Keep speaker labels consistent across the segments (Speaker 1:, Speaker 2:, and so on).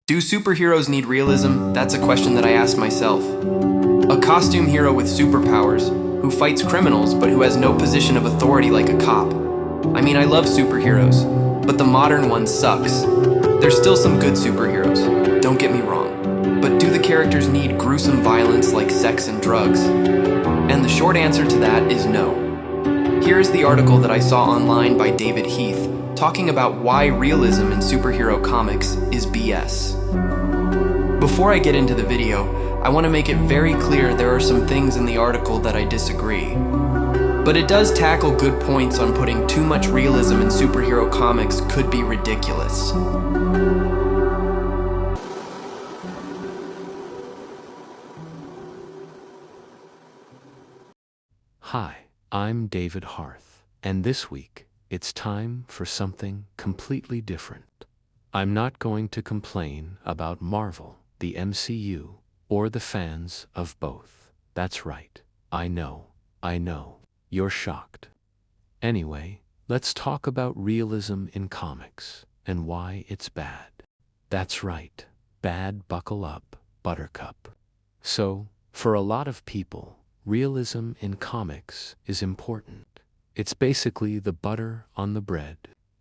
Speaker 1: Do superheroes need realism? That's a question that I ask myself. A costume hero with superpowers, who fights criminals but who has no position of authority like a cop. I mean, I love superheroes, but the modern one sucks. There's still some good superheroes, don't get me wrong. But do the characters need gruesome violence like sex and drugs? And the short answer to that is no. Here is the article that I saw online by David Heath, talking about why realism in superhero comics is BS. Before I get into the video, I want to make it very clear there are some things in the article that I disagree. But it does tackle good points on putting too much realism in superhero comics could be ridiculous.
Speaker 2: Hi, I'm David Heath, and this week, it's time for something completely different. I'm not going to complain about Marvel, the MCU, or the fans of both. That's right. I know. You're shocked. Anyway, let's talk about realism in comics and why it's bad. That's right. Bad, buckle up, Buttercup. So, for a lot of people, realism in comics is important. It's basically the butter on the bread.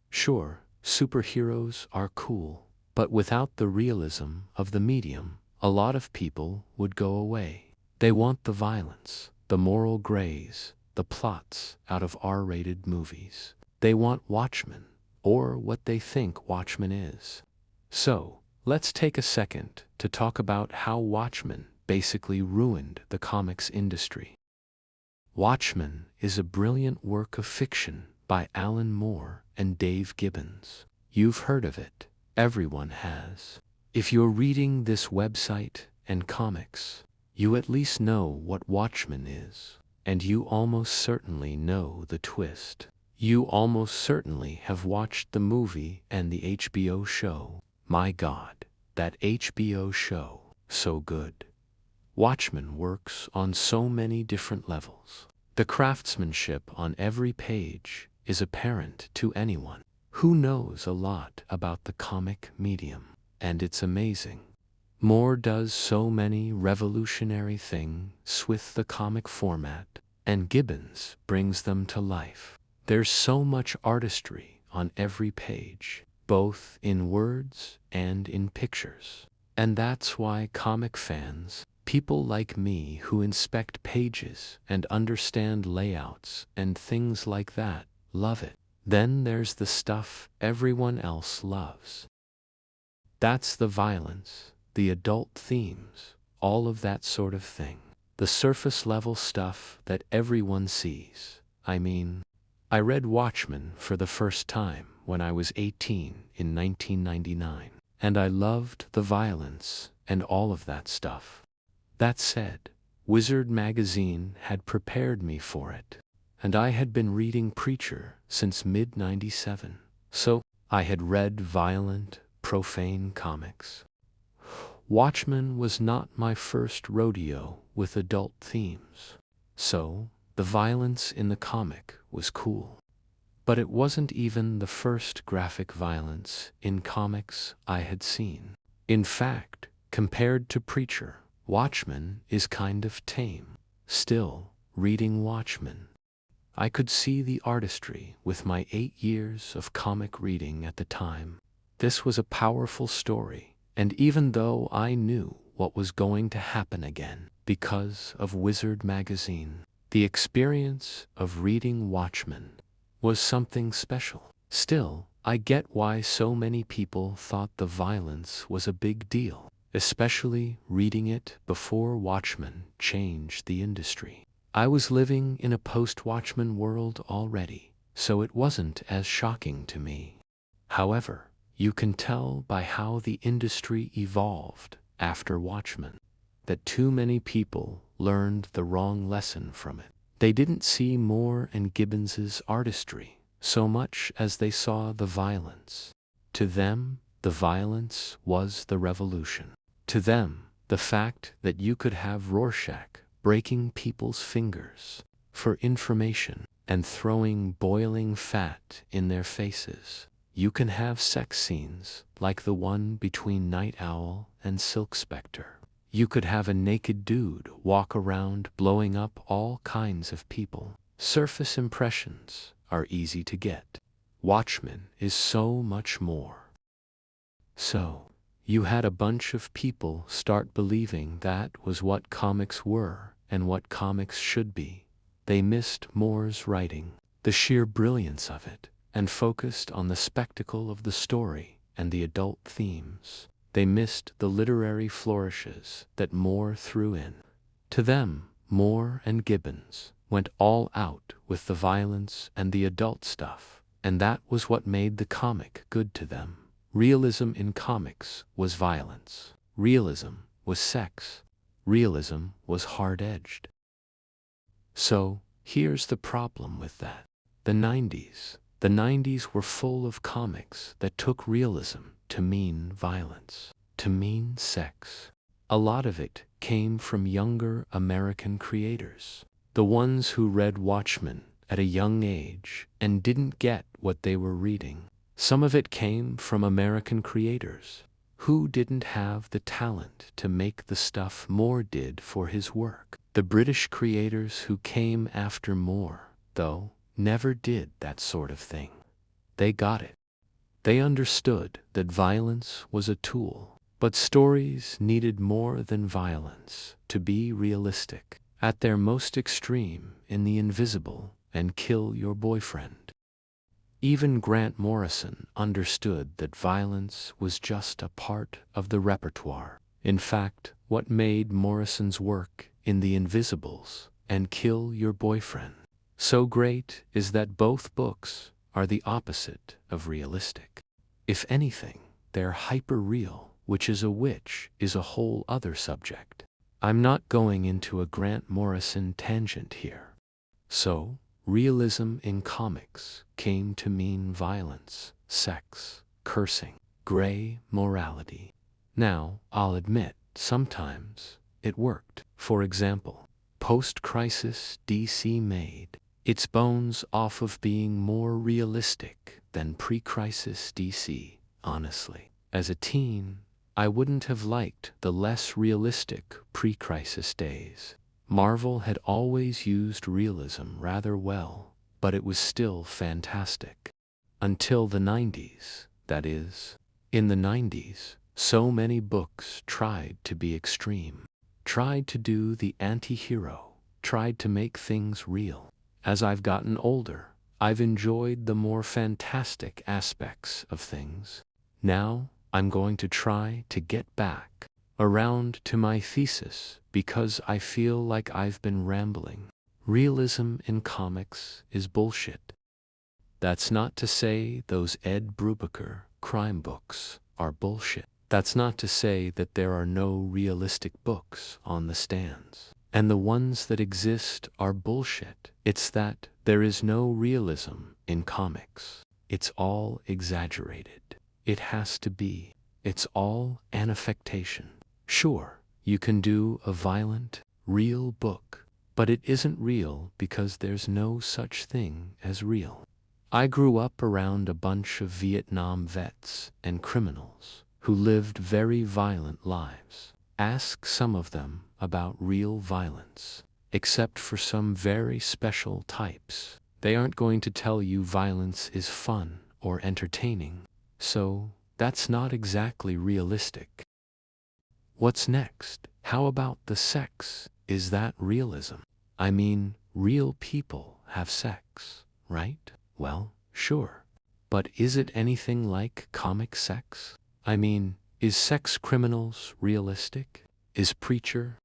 Speaker 2: Sure, superheroes are cool, but without the realism of the medium, a lot of people would go away. They want the violence, the moral grays, the plots out of R-rated movies. They want Watchmen, or what they think Watchmen is. So, let's take a second to talk about how Watchmen basically ruined the comics industry. Watchmen is a brilliant work of fiction by Alan Moore and Dave Gibbons. You've heard of it. Everyone has. If you're reading this website and comics, you at least know what Watchmen is. And you almost certainly know the twist. You almost certainly have watched the movie and the HBO show. My God, that HBO show, so good. Watchmen works on so many different levels. The craftsmanship on every page is apparent to anyone who knows a lot about the comic medium, and it's amazing. Moore does so many revolutionary things with the comic format, and Gibbons brings them to life. There's so much artistry on every page, both in words and in pictures. And that's why comic fans, people like me who inspect pages and understand layouts and things like that, love it. Then there's the stuff everyone else loves. That's the violence, the adult themes, all of that sort of thing. The surface level stuff that everyone sees. I mean, I read Watchmen for the first time when I was 18 in 1999, and I loved the violence and all of that stuff. That said, Wizard magazine had prepared me for it, and I had been reading Preacher since mid-97, so I had read violent, profane comics. Watchmen was not my first rodeo with adult themes, so the violence in the comic was cool. But it wasn't even the first graphic violence in comics I had seen. In fact, compared to Preacher, Watchmen is kind of tame. Still, reading Watchmen, I could see the artistry with my 8 years of comic reading at the time. This was a powerful story, and even though I knew what was going to happen again because of Wizard magazine, the experience of reading Watchmen was something special. Still, I get why so many people thought the violence was a big deal, especially reading it before Watchmen changed the industry. I was living in a post-Watchmen world already, so it wasn't as shocking to me. However, you can tell by how the industry evolved after Watchmen that too many people learned the wrong lesson from it. They didn't see Moore and Gibbons's artistry so much as they saw the violence. To them, the violence was the revolution. To them, the fact that you could have Rorschach breaking people's fingers for information and throwing boiling fat in their faces. You can have sex scenes like the one between Night Owl and Silk Spectre. You could have a naked dude walk around blowing up all kinds of people. Surface impressions are easy to get. Watchmen is so much more. So, you had a bunch of people start believing that was what comics were and what comics should be. They missed Moore's writing, the sheer brilliance of it, and focused on the spectacle of the story and the adult themes. They missed the literary flourishes that Moore threw in. To them, Moore and Gibbons went all out with the violence and the adult stuff, and that was what made the comic good to them. Realism in comics was violence. Realism was sex. Realism was hard-edged. So, here's the problem with that. The 90s were full of comics that took realism to mean violence, to mean sex. A lot of it came from younger American creators, the ones who read Watchmen at a young age and didn't get what they were reading. Some of it came from American creators who didn't have the talent to make the stuff Moore did for his work. The British creators who came after Moore, though, never did that sort of thing. They got it. They understood that violence was a tool, but stories needed more than violence to be realistic. At their most extreme, in The Invisible and Kill Your Boyfriend. Even Grant Morrison understood that violence was just a part of the repertoire. In fact, what made Morrison's work in The Invisibles and Kill Your Boyfriend so great is that both books are the opposite of realistic. If anything, they're hyper-real, which is a whole other subject. I'm not going into a Grant Morrison tangent here. So, realism in comics came to mean violence, sex, cursing, gray morality. Now, I'll admit, sometimes it worked. For example, post-crisis DC made its bones off of being more realistic than pre-crisis DC, honestly. As a teen, I wouldn't have liked the less realistic pre-crisis days. Marvel had always used realism rather well, but it was still fantastic. Until the 90s, that is. In the 90s, so many books tried to be extreme, tried to do the anti-hero, tried to make things real. As I've gotten older, I've enjoyed the more fantastic aspects of things. Now, I'm going to try to get back around to my thesis because I feel like I've been rambling. Realism in comics is bullshit. That's not to say those Ed Brubaker crime books are bullshit. That's not to say that there are no realistic books on the stands. And the ones that exist are bullshit. It's that there is no realism in comics. It's all exaggerated. It has to be. It's all an affectation. Sure, you can do a violent, real book, but it isn't real because there's no such thing as real. I grew up around a bunch of Vietnam vets and criminals who lived very violent lives. Ask some of them about real violence. Except for some very special types, they aren't going to tell you violence is fun or entertaining. So, that's not exactly realistic. What's next? How about the sex? Is that realism? I mean, real people have sex, right? Well, sure. But is it anything like comic sex? I mean, is Sex Criminals realistic? Is Preacher?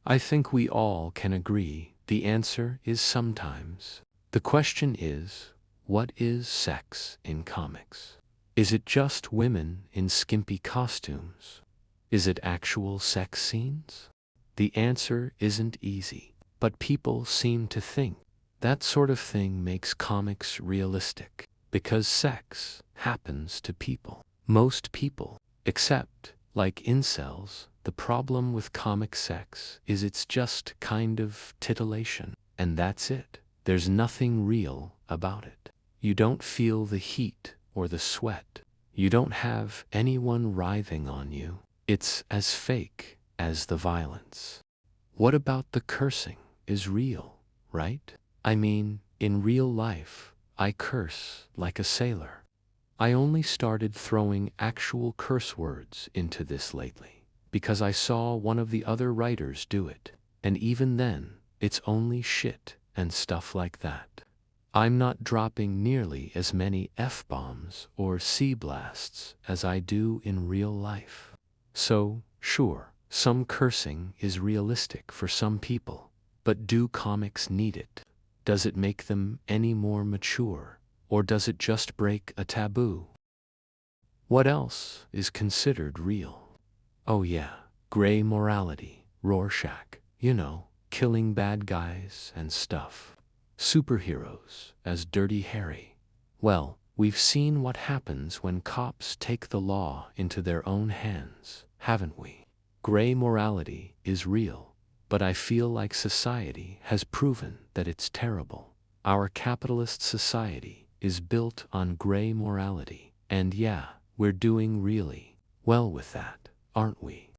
Speaker 2: I think we all can agree the answer is sometimes. The question is, what is sex in comics? Is it just women in skimpy costumes? Is it actual sex scenes? The answer isn't easy, but people seem to think that sort of thing makes comics realistic, because sex happens to people. Most people, except, like incels, the problem with comic sex is it's just kind of titillation, and that's it. There's nothing real about it. You don't feel the heat or the sweat. You don't have anyone writhing on you. It's as fake as the violence. What about the cursing is real, right? I mean, in real life, I curse like a sailor. I only started throwing actual curse words into this lately because I saw one of the other writers do it. And even then, it's only shit and stuff like that. I'm not dropping nearly as many F-bombs or C-blasts as I do in real life. So, sure, some cursing is realistic for some people, but do comics need it? Does it make them any more mature, or does it just break a taboo? What else is considered real? Oh yeah, gray morality, Rorschach, killing bad guys and stuff. Superheroes as Dirty Harry. Well, we've seen what happens when cops take the law into their own hands, haven't we? Gray morality is real, but I feel like society has proven that it's terrible. Our capitalist society is built on gray morality, and yeah, we're doing really well with that, aren't we?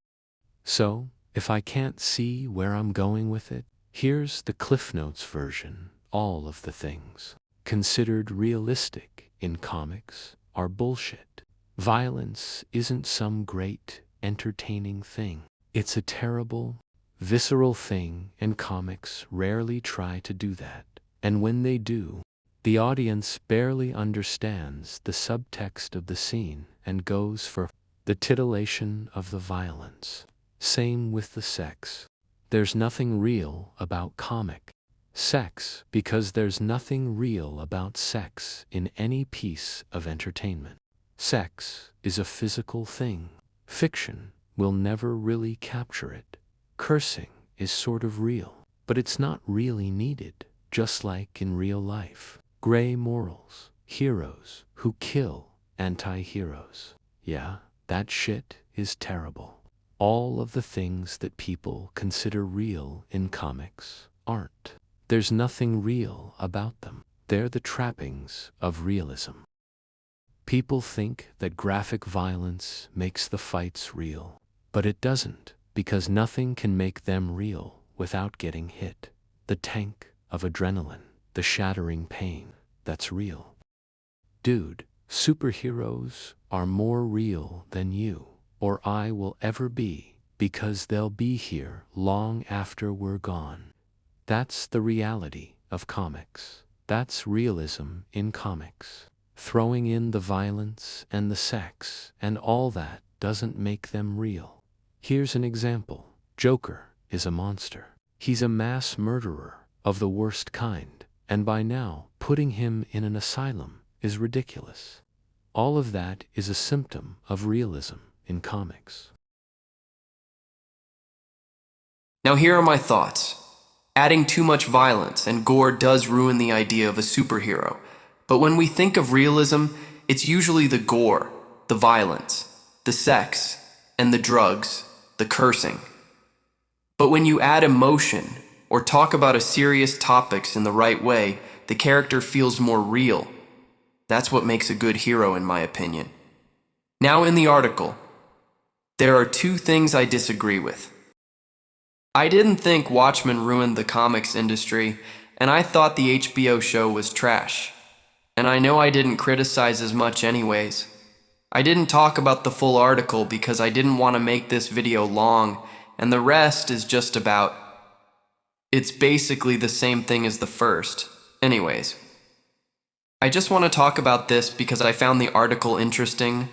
Speaker 2: So, if I can't see where I'm going with it, here's the Cliff Notes version. All of the things considered realistic in comics are bullshit. Violence isn't some great, entertaining thing. It's a terrible, visceral thing, and comics rarely try to do that. And when they do, the audience barely understands the subtext of the scene and goes for the titillation of the violence. Same with the sex. There's nothing real about comic sex because there's nothing real about sex in any piece of entertainment. Sex is a physical thing. Fiction will never really capture it. Cursing is sort of real, but it's not really needed, just like in real life. Gray morals, heroes who kill anti-heroes. Yeah, that shit is terrible. All of the things that people consider real in comics aren't. There's nothing real about them. They're the trappings of realism. People think that graphic violence makes the fights real, but it doesn't, because nothing can make them real without getting hit. The tank of adrenaline, the shattering pain, that's real. Dude, superheroes are more real than you or I will ever be, because they'll be here long after we're gone. That's the reality of comics. That's realism in comics. Throwing in the violence and the sex and all that doesn't make them real. Here's an example. Joker is a monster. He's a mass murderer of the worst kind, and by now, putting him in an asylum is ridiculous. All of that is a symptom of realism in comics.
Speaker 1: Now here are my thoughts. Adding too much violence and gore does ruin the idea of a superhero, but when we think of realism, it's usually the gore, the violence, the sex, and the drugs, the cursing. But when you add emotion, or talk about a serious topics in the right way, the character feels more real. That's what makes a good hero, in my opinion. Now in the article, there are two things I disagree with. I didn't think Watchmen ruined the comics industry, and I thought the HBO show was trash. And I know I didn't criticize as much anyways. I didn't talk about the full article because I didn't want to make this video long, and the rest is just about... It's basically the same thing as the first. Anyways. I just want to talk about this because I found the article interesting,